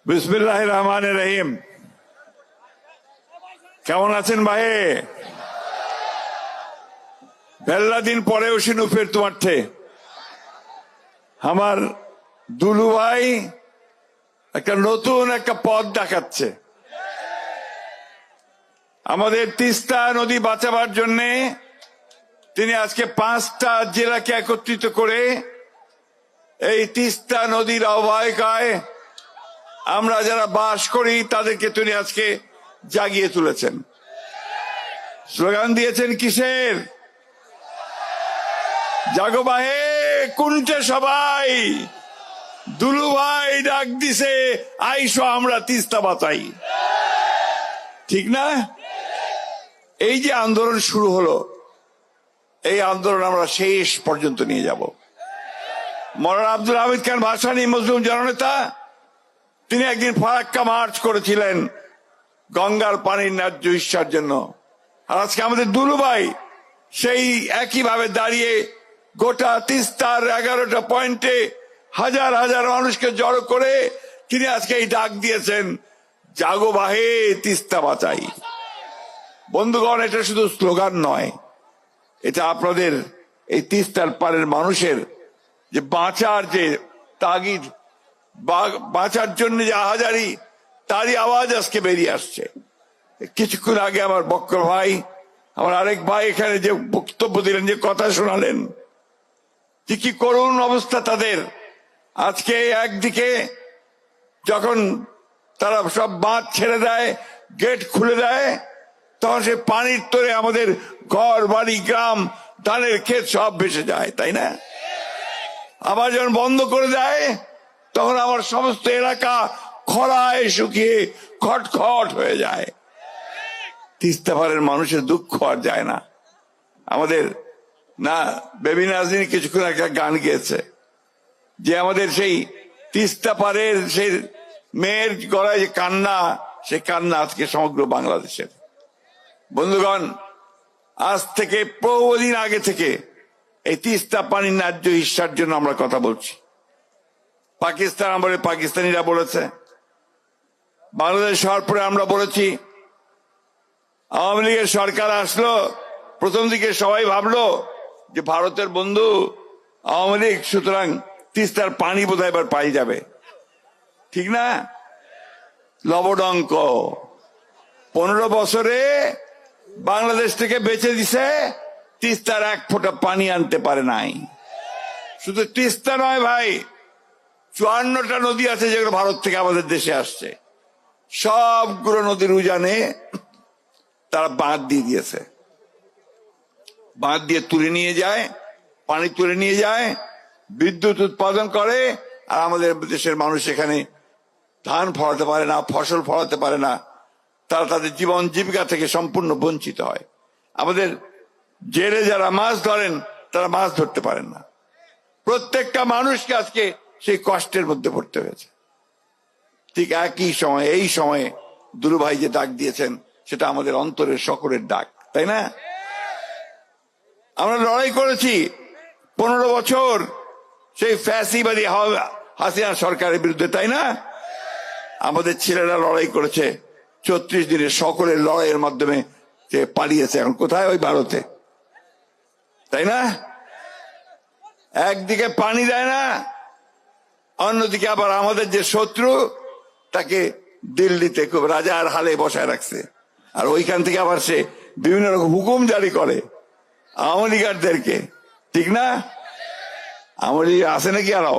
বিসমিল্লাহির রহমানির রহিম। কেমন আছেন ভাই? বেলা দিন পরে উসিনু ফের তোমার থে আমার দুলু ভাই একটা নতুন একটা পথ দেখাচ্ছে। আমাদের তিস্তা নদী বাঁচাবার জন্য তিনি আজকে 5টা জেলাকে একত্রিত করে এই তিস্তা নদীর অববাহিকায় আমরা যারা বাস করি তাদেরকে তিনি আজকে জাগিয়ে তুলেছেন। স্লোগান দিয়েছেন কিসের? জাগো বাহে কুন্ঠে সবাই, দুলু ভাই ডাক দিছে আইসো আমরা তিস্তা বাঁচাই। ঠিক না? এই যে আন্দোলন শুরু হলো, এই আন্দোলন আমরা শেষ পর্যন্ত নিয়ে যাব। মৌলানা আব্দুল হামিদ খান ভাসানী মুসলিম জননেতা তিনি একদিন ফারাক্কা মার্চ করেছিলেন গঙ্গার পানির ন্যায্য হিস্যার জন্য। আর আজকে আমাদের দুলু ভাই সেই একইভাবে দাঁড়িয়ে গোটা তিস্তার 11টা পয়েন্টে হাজার হাজার মানুষকে জড়ো করে তিনি আজকে এই ডাক দিয়েছেন, জাগো বাহে তিস্তা বাঁচাই। বন্ধুগণ, এটা শুধু স্লোগান নয়, এটা আপনাদের এই তিস্তার পারের মানুষের যে বাঁচার যে তাগিদ, বাঁচার জন্য যে আহাজারি, তারই আওয়াজ আজকে বেরিয়ে আসছে। কিছুক্ষণ আগে আমার বক্কর ভাই, আমার আরেক ভাই এখানে যে বক্তব্য দিলেন, যে কথা শোনালেন, কি করুণ অবস্থা তাদের। আজকে একদিকে যখন তারা সব বাঁধ ছেড়ে দেয়, গেট খুলে দেয়, তখন সে পানির তোরে আমাদের ঘর বাড়ি গ্রাম ধানের ক্ষেত সব ভেসে যায়, তাই না? আবার যখন বন্ধ করে দেয় তখন আমার সমস্ত এলাকা খরায় শুকিয়ে খটখট হয়ে যায়। তিস্তা পারের মানুষের দুঃখ আর যায় না। আমাদের না বেবি নাজনীন কিছুক্ষণ একটা গান গেয়েছে যে আমাদের সেই তিস্তা পারের সেই মেয়ের গলায় যে কান্না, সে কান্না আজকে সমগ্র বাংলাদেশের। বন্ধুগণ, আজ থেকে বহুদিন আগে থেকে এই তিস্তা পানির ন্যায্য হিস্যার জন্য আমরা কথা বলছি। পাকিস্তান আমলে পাকিস্তানিরা বলেছে, বাংলাদেশ হওয়ার পরে আমরা বলেছি। আওয়ামী লীগের সরকার আসলো, প্রথম দিকে সবাই ভাবলো যে ভারতের বন্ধু আওয়ামী লীগ, সুতরাং তিস্তার পানি বোধহয় এবার পাই যাবে। ঠিক না? লবডঙ্ক 15 বছরে বাংলাদেশ থেকে বেঁচে দিছে, তিস্তার 1 ফোঁটা পানি আনতে পারে নাই। শুধু তিস্তা নয় ভাই, 54টা নদী আছে যেগুলো ভারত থেকে আমাদের দেশে আসছে। সবগুলো নদীর উজানে তারা বাঁধ দিয়ে দিয়েছে। বাঁধ দিয়ে তুলে নিয়ে যায়, পানি তুলে নিয়ে যায়, বিদ্যুৎ উৎপাদন করে, আর আমাদের দেশের মানুষ এখানে ধান ফলাতে পারে না, ফসল ফলাতে পারে না। তারা তাদের জীবন জীবিকা থেকে সম্পূর্ণ বঞ্চিত হয়। আমাদের জেলে যারা মাছ ধরেন তারা মাছ ধরতে পারেন না। প্রত্যেকটা মানুষকে আজকে সেই কষ্টের মধ্যে পড়তে হয়েছে। ঠিক একই সময়ে, এই সময়ে দুলু ভাই যে ডাক দিয়েছেন, সেটা আমাদের অন্তরের সকলের ডাক, তাই না? আমরা লড়াই করেছি 15 বছর সেই ফ্যাসিবাদী হাসিনা সরকারের বিরুদ্ধে, তাই না? আমাদের ছেলেরা লড়াই করেছে 34 দিনের সকলের লড়াইয়ের মাধ্যমে যে পালিয়েছে। এখন কোথায়? ওই ভারতে, তাই না? একদিকে পানি দেয় না, অন্যদিকে আবার আমাদের যে শত্রু তাকে দিল্লিতে খুব রাজার হালে বসায় রাখছে। আর ওইখান থেকে আবার সে বিভিন্ন রকম হুকুম জারি করে আওয়ামী লীগারদেরকে। ঠিক না? আওয়ামী লীগ আছে নাকি? আরো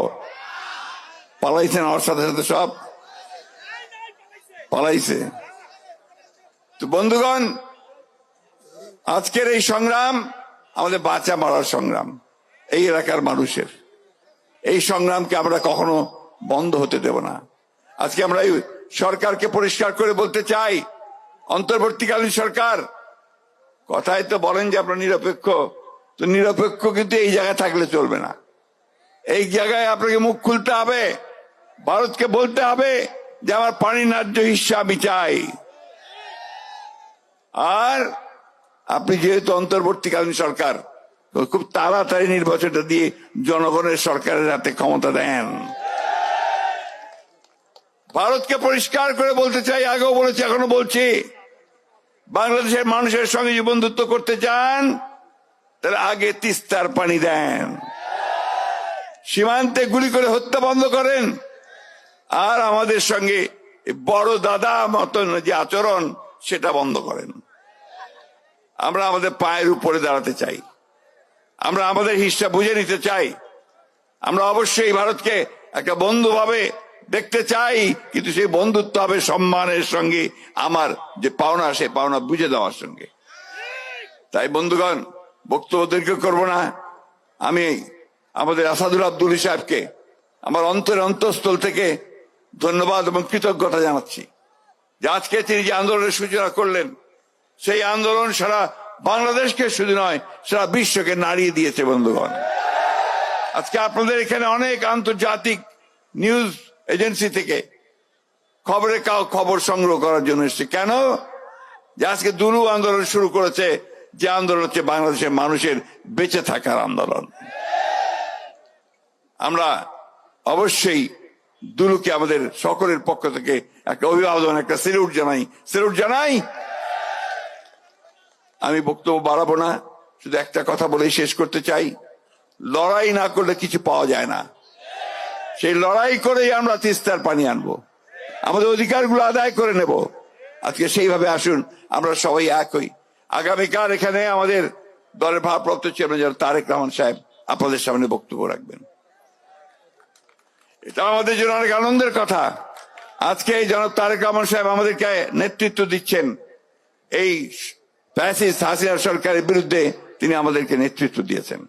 পালাইছেন, আমার সাথে সাথে সব পালাইছে। তো বন্ধুগণ, আজকের এই সংগ্রাম আমাদের বাঁচা মারার সংগ্রাম, এই এলাকার মানুষের। এই সংগ্রামকে আমরা কখনো বন্ধ হতে দেব না। আজকে আমরা এই সরকারকে পরিষ্কার করে বলতে চাই, অন্তর্বর্তীকালীন সরকার, কথায় তো বলেন যে আপনারা নিরপেক্ষ, তো নিরপেক্ষ কিন্তু এই জায়গায় থাকলে চলবে না। এই জায়গায় আপনাকে মুখ খুলতে হবে, ভারতকে বলতে হবে যে আমার পানি ন্যায্য হিস্যা আমি চাই। আর আপনি যেহেতু অন্তর্বর্তীকালীন সরকার, খুব তাড়াতাড়ি নির্বাচনটা দিয়ে জনগণের সরকারের হাতে ক্ষমতা দেন। ভারতকে পরিষ্কার করে বলতে চাই, আগেও বলেছি এখনো বলছি, বাংলাদেশের মানুষের সঙ্গে যে বন্ধুত্ব করতে চান তার আগে তিস্তার পানি দেন, সীমান্তে গুলি করে হত্যা বন্ধ করেন, আর আমাদের সঙ্গে বড় দাদা মতন যে আচরণ সেটা বন্ধ করেন। আমরা আমাদের পায়ের উপরে দাঁড়াতে চাই, আমরা আমাদের হিসাব বুঝে নিতে চাই, আমরা অবশ্যই ভারতকে একটা বন্ধু ভাবে দেখতে চাই, কিন্তু সেই বন্ধুত্ব হবে সম্মানের সঙ্গে, আমার যে পাওনা সে পাওনা বুঝে দেওয়ার সঙ্গে। তাই বন্ধুগণ, বক্তব্য দীর্ঘ করবো না। আমি আমাদের আসাদুল আব্দুল সাহেবকে আমার অন্তরের অন্তঃস্থল থেকে ধন্যবাদ এবং কৃতজ্ঞতা জানাচ্ছি যে আজকে তিনি যে আন্দোলনের সূচনা করলেন, সেই আন্দোলন সারা বাংলাদেশকে শুধু নয় সারা বিশ্বকে নাড়িয়ে দিয়েছে। বন্ধুগণ, আজকে আপনাদের এখানে অনেক আন্তর্জাতিক নিউজ এজেন্সি থেকে খবর সংগ্রহ করার জন্য এসেছে। কেন? যে আজকে দুলু আন্দোলন শুরু করেছে, যে আন্দোলন হচ্ছে বাংলাদেশের মানুষের বেঁচে থাকার আন্দোলন। আমরা অবশ্যই দুলুকে আমাদের সকলের পক্ষ থেকে একটা অভিবাদন, একটা স্যালুট জানাই। আমি বক্তব্য বাড়াবো না, শুধু একটা কথা বলেই শেষ করতে চাই, লড়াই না করলে কিছু পাওয়া যায় না। সেই লড়াই করেই আমরা তিস্তার পানি আনবো, আমাদের অধিকারগুলো আদায় করে নেব। আজকে সেইভাবে আসুন আমরা সবাই এক হই। আগামীকাল এখানে আমাদের দলের ভারপ্রাপ্ত চেয়ারম্যান তারেক রহমান সাহেব আপনাদের সামনে বক্তব্য রাখবেন। এটা আমাদের জন্য অনেক আনন্দের কথা। আজকে এই জনাব তারেক রহমান সাহেব আমাদেরকে নেতৃত্ব দিচ্ছেন, এই ফ্যাসিস্ট হাসিনা সরকারের বিরুদ্ধে তিনি আমাদেরকে নেতৃত্ব দিয়েছেন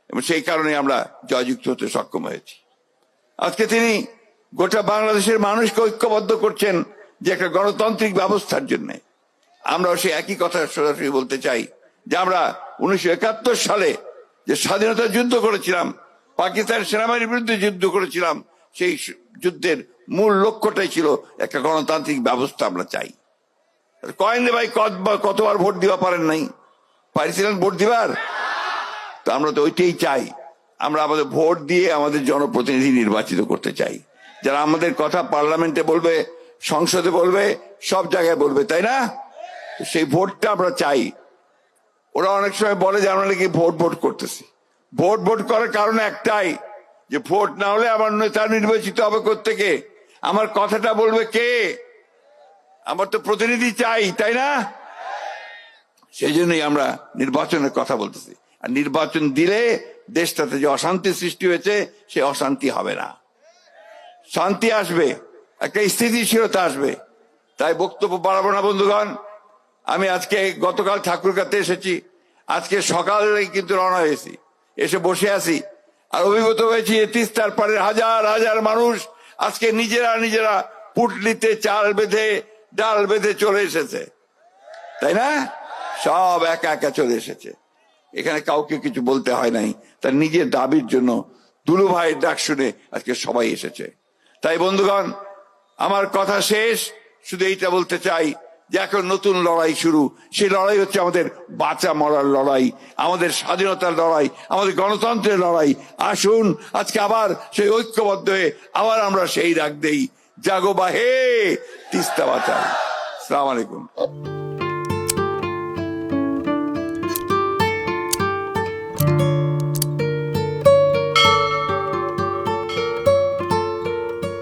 এবং সেই কারণে আমরা জয়যুক্ত হতে সক্ষম হয়েছি। আজকে তিনি গোটা বাংলাদেশের মানুষকে ঐক্যবদ্ধ করছেন যে একটা গণতান্ত্রিক ব্যবস্থার জন্য। আমরাও সেই একই কথা সরাসরি বলতে চাই যে আমরা 1971 সালে যে স্বাধীনতা যুদ্ধ করেছিলাম, পাকিস্তান সেনাবাহিনীর বিরুদ্ধে যুদ্ধ করেছিলাম, সেই যুদ্ধের মূল লক্ষ্যটাই ছিল একটা গণতান্ত্রিক ব্যবস্থা আমরা চাই। কয়েন ভাই কতবার ভোট দিবা পারেন নাই, পারিছিলেন ভোট দিবার? তো আমরা তো ওইটাই চাই, আমরা আমাদের ভোট দিয়ে আমাদের জনপ্রতিনিধি নির্বাচিত করতে চাই, যারা আমাদের কথা পার্লামেন্টে বলবে, সংসদে বলবে, সব জায়গায় বলবে, তাই না? সেই ভোটটা আমরা চাই। ওরা অনেক সময় বলে যে আমরা নাকি ভোট করতেছি। ভোট করার কারণ একটাই, যে ভোট না হলে আমার নেতা নির্বাচিত হবে কোত্থেকে, আমার কথাটা বলবে কে? আমার তো প্রতিনিধি চাই, তাই না? সেই জন্যই আমরা নির্বাচনের কথা বলতেছি। আর নির্বাচন দিলে দেশটাতে যে অশান্তি সৃষ্টি হয়েছে সে অশান্তি হবে না, শান্তি আসবে, একটা স্থিতিশীলতা আসবে। তাই বক্তব্য বাড়াবো না বন্ধুগণ। আমি আজকে গতকাল ঠাকুরগাঁতে এসেছি, আজকে সকালে কিন্তু রওনা হয়েছি, এসে বসে আছি আর অভিভূত হয়েছি তিস্তার পাড়ের হাজার হাজার মানুষ আজকে নিজেরা পুটলিতে চাল বেঁধে ডাল বেঁধে চলে এসেছে, তাই না? সব একা একা চলে এসেছে, এখানে কাউকে কিছু বলতে হয় নাই, তার নিজের দাবির জন্য দুলু ভাইয়ের ডাক শুনে আজকে সবাই এসেছে। তাই বন্ধুগণ, আমার কথা শেষ, শুধু এইটা বলতে চাই যে এখন নতুন লড়াই শুরু। সেই লড়াই হচ্ছে আমাদের বাঁচা মরার লড়াই, আমাদের স্বাধীনতার লড়াই, আমাদের গণতন্ত্রের লড়াই। আসুন আজকে আবার সেই ঐক্যবদ্ধ হয়ে আবার আমরা সেই ডাক দেই, জাগো বাহে তিস্তা বাঁচাও। আসসালামু আলাইকুম।